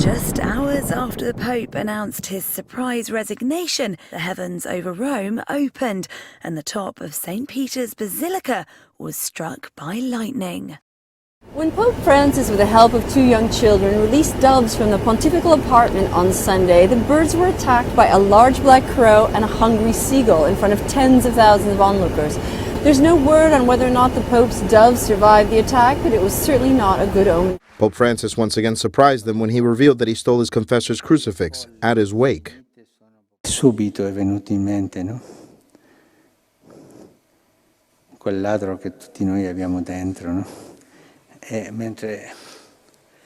Just hours after the Pope announced his surprise resignation, the heavens over Rome opened and the top of St. Peter's Basilica was struck by lightning. When Pope Francis, with the help of two young children, released doves from the pontifical apartment on Sunday, the birds were attacked by a large black crow and a hungry seagull in front of tens of thousands of onlookers. There's no word on whether or not the Pope's doves survived the attack, but it was certainly not a good omen. Pope Francis once again surprised them when he revealed that he stole his confessor's crucifix at his wake. Subito è venuto in mente, no? Quel ladro che tutti noi abbiamo dentro, no? E mentre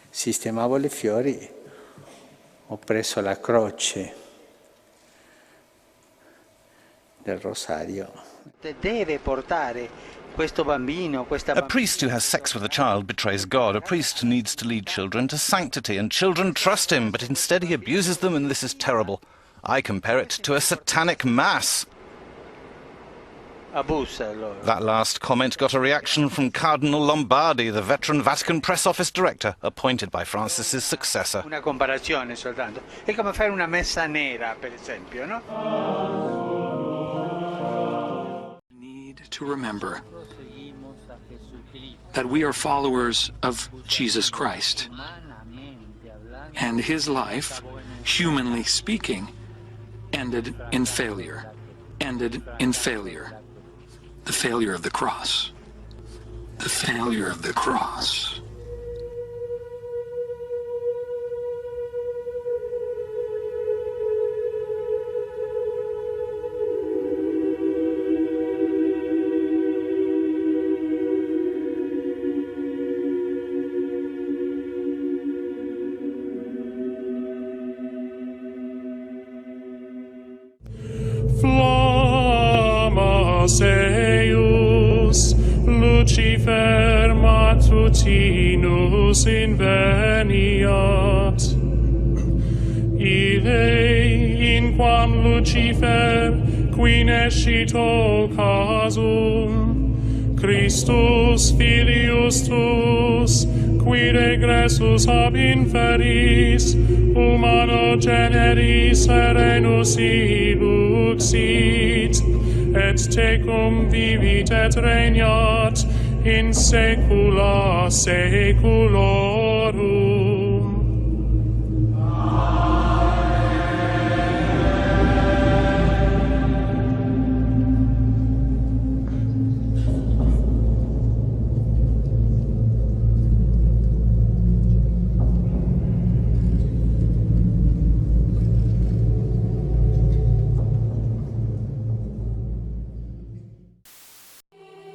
sistemavo le fiori ho preso la croce del rosario. Deve portare questo bambino, questa A priest who has sex with a child betrays God. A priest needs to lead children to sanctity, and children trust him, but instead he abuses them, and this is terrible. I compare it to a satanic mass. abusa allora. That last comment got a reaction from Cardinal Lombardi, the veteran Vatican Press Office director, appointed by Francis's successor. Una comparazione soltanto. È come fare una messa nera, per esempio, no? Need to remember that we are followers of Jesus Christ, and his life, humanly speaking, ended in failure. The failure of the cross. The failure of the cross. Flammas eius, Lucifer matutinus inveniat. Ille, in quam Lucifer, qui nescito casum, Christus filius tuus, qui regressus ab inferis, humano generis serenus iluxit, et tecum vivit et regnat in saecula saeculorum.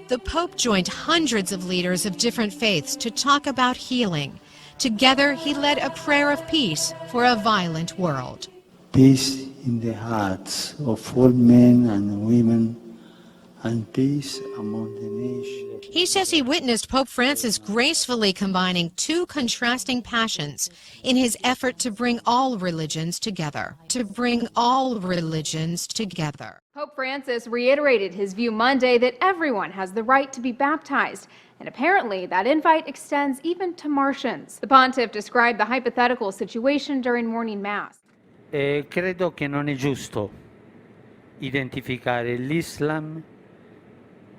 The Pope joined hundreds of leaders of different faiths to talk about healing. Together, he led a prayer of peace for a violent world. Peace in the hearts of all men and women, and peace among the nations. He says he witnessed Pope Francis gracefully combining two contrasting passions in his effort to bring all religions together. Pope Francis reiterated his view Monday that everyone has the right to be baptized, and apparently that invite extends even to Martians. The pontiff described the hypothetical situation during morning mass. Credo che non è giusto identificare l'Islam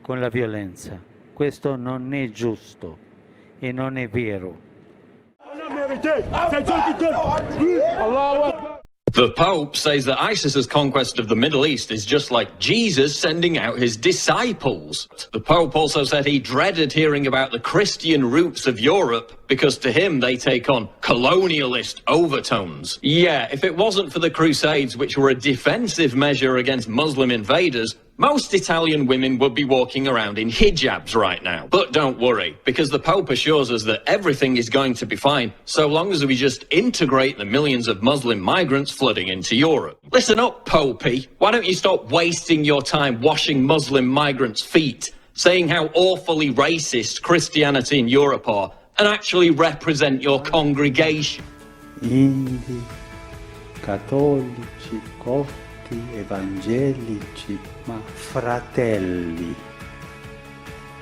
con la violenza. Questo non è giusto e non è vero. The Pope says that ISIS's conquest of the Middle East is just like Jesus sending out his disciples. The Pope also said he dreaded hearing about the Christian roots of Europe because to him they take on colonialist overtones. Yeah, if it wasn't for the Crusades, which were a defensive measure against Muslim invaders, most Italian women would be walking around in hijabs right now. But don't worry, because the Pope assures us that everything is going to be fine so long as we just integrate the millions of Muslim migrants flooding into Europe. Listen up, Popey. Why don't you stop wasting your time washing Muslim migrants' feet, saying how awfully racist Christianity in Europe are, and actually represent your congregation? Indi, cattolici, copti, evangelici, ma fratelli,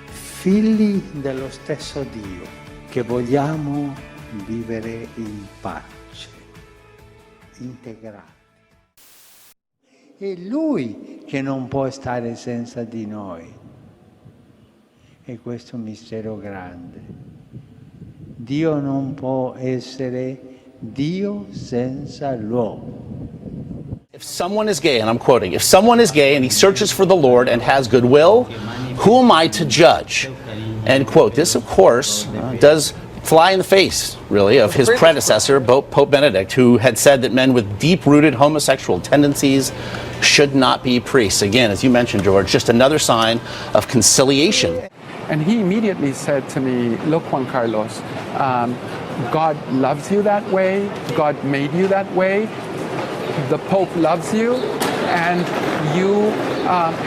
figli dello stesso Dio, che vogliamo vivere in pace. integrale. È Lui che non può stare senza di noi. E questo è un mistero grande. Dio non può essere Dio senza l'uomo. If someone is gay, and I'm quoting, if someone is gay and he searches for the Lord and has goodwill, who am I to judge? End quote. This, of course, does fly in the face, really, of his predecessor, Pope Benedict, who had said that men with deep-rooted homosexual tendencies should not be priests. Again, as you mentioned, George, just another sign of conciliation. And he immediately said to me, look, Juan Carlos, God loves you that way. God made you that way. The Pope loves you, and you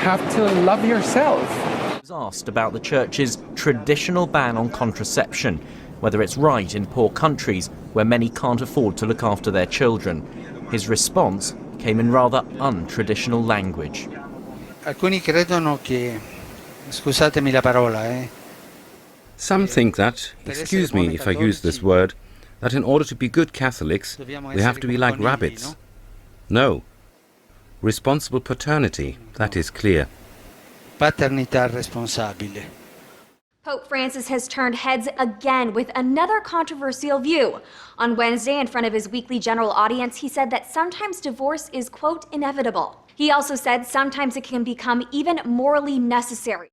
have to love yourself. He was asked about the Church's traditional ban on contraception, whether it's right in poor countries where many can't afford to look after their children. His response came in rather untraditional language. Alcuni credono che, scusatemi la parola, Some think that, excuse me if I use this word, that in order to be good Catholics, we have to be like rabbits. No. Responsible paternity, that is clear. Paternità responsabile. Pope Francis has turned heads again with another controversial view. On Wednesday, in front of his weekly general audience, he said that sometimes divorce is, quote, inevitable. He also said sometimes it can become even morally necessary.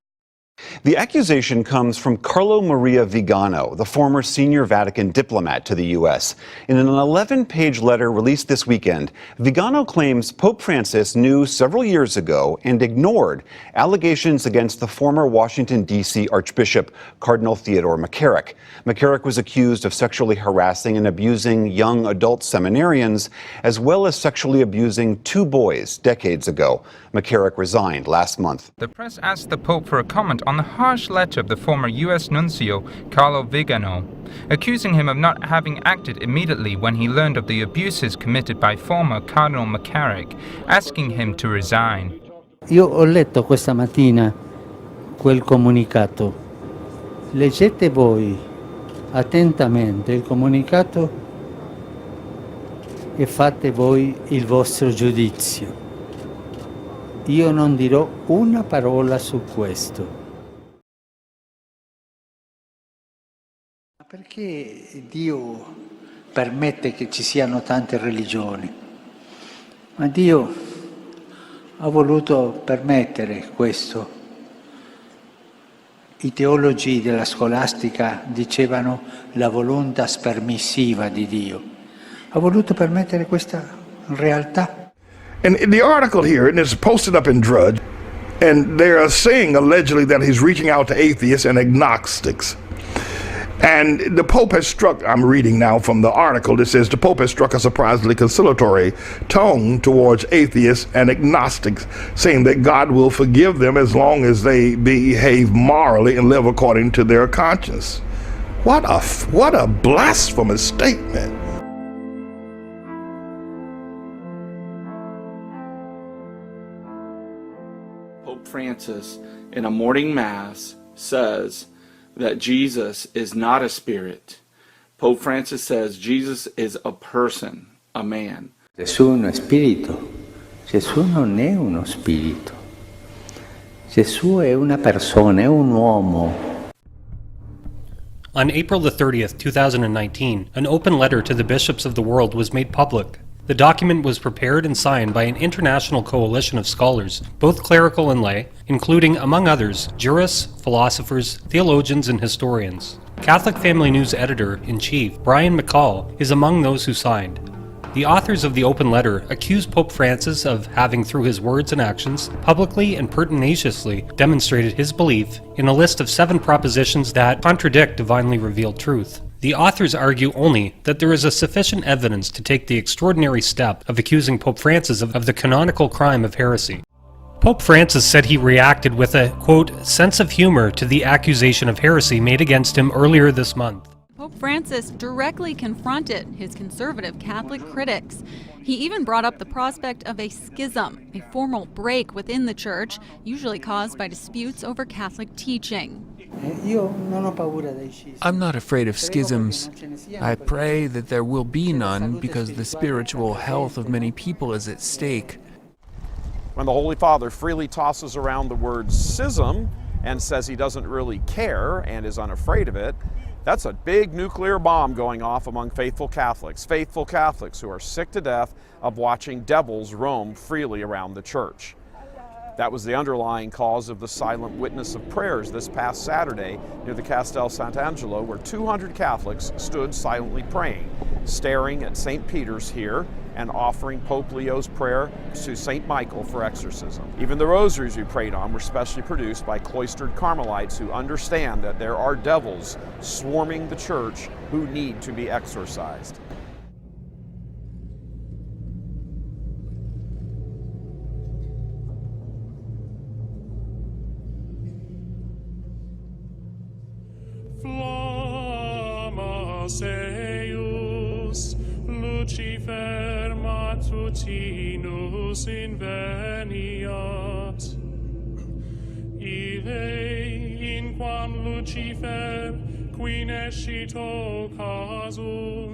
The accusation comes from Carlo Maria Vigano, the former senior Vatican diplomat to the U.S. In an 11-page letter released this weekend, Vigano claims Pope Francis knew several years ago and ignored allegations against the former Washington, D.C. Archbishop, Cardinal Theodore McCarrick. McCarrick was accused of sexually harassing and abusing young adult seminarians, as well as sexually abusing 2 boys decades ago. McCarrick resigned last month. The press asked the Pope for a comment on the harsh letter of the former U.S. nuncio, Carlo Vigano, accusing him of not having acted immediately when he learned of the abuses committed by former Cardinal McCarrick, asking him to resign. Io ho letto questa mattina quel comunicato. Leggete voi attentamente il comunicato e fate voi il vostro giudizio. Io non dirò una parola su questo. Perché Dio permette che ci siano tante religioni? Ma Dio ha voluto permettere questo. I teologi della scolastica dicevano la voluntas permissiva di Dio. Ha voluto permettere questa realtà. And the article here, and it's posted up in Drudge, and they are saying allegedly that he's reaching out to atheists and agnostics. And the Pope has struck, I'm reading now from the article, that says the Pope has struck a surprisingly conciliatory tone towards atheists and agnostics, saying that God will forgive them as long as they behave morally and live according to their conscience. What a blasphemous statement. Pope Francis, in a morning mass, says that Jesus is not a spirit. Pope Francis says Jesus is a person, a man. Gesù è uno spirito. Gesù non è uno spirito. Gesù è una persona, è un uomo. On April the 30th, 2019, an open letter to the bishops of the world was made public. The document was prepared and signed by an international coalition of scholars, both clerical and lay, including, among others, jurists, philosophers, theologians, and historians. Catholic Family News editor-in-chief Brian McCall is among those who signed. The authors of the open letter accuse Pope Francis of having, through his words and actions, publicly and pertinaciously demonstrated his belief in a list of 7 propositions that contradict divinely revealed truth. The authors argue only that there is a sufficient evidence to take the extraordinary step of accusing Pope Francis of the canonical crime of heresy. Pope Francis said he reacted with a, quote, sense of humor to the accusation of heresy made against him earlier this month. Pope Francis directly confronted his conservative Catholic critics. He even brought up the prospect of a schism, a formal break within the church, usually caused by disputes over Catholic teaching. I'm not afraid of schisms. I pray that there will be none because the spiritual health of many people is at stake. When the Holy Father freely tosses around the word schism and says he doesn't really care and is unafraid of it, that's a big nuclear bomb going off among faithful Catholics who are sick to death of watching devils roam freely around the church. That was the underlying cause of the silent witness of prayers this past Saturday near the Castel Sant'Angelo, where 200 Catholics stood silently praying, staring at St. Peter's here and offering Pope Leo's prayer to St. Michael for exorcism. Even the rosaries we prayed on were specially produced by cloistered Carmelites who understand that there are devils swarming the church who need to be exorcised. Flammas eius, Lucifer matutinus inveniat. Ille in quam Lucifer qui nescito casum,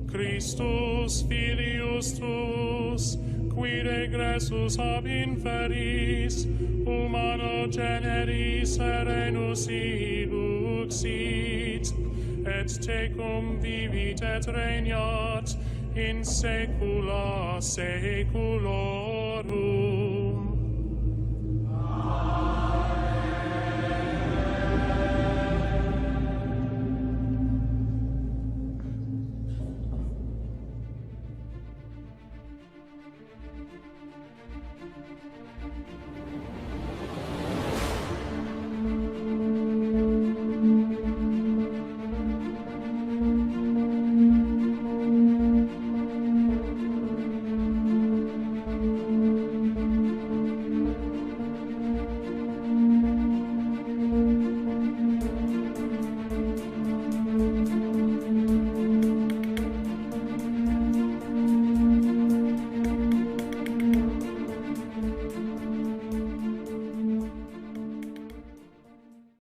Christus filius tuus, qui regressus ab inferis, humano generis serenus iluxit, et tecum vivit et regnat in saecula saeculorum.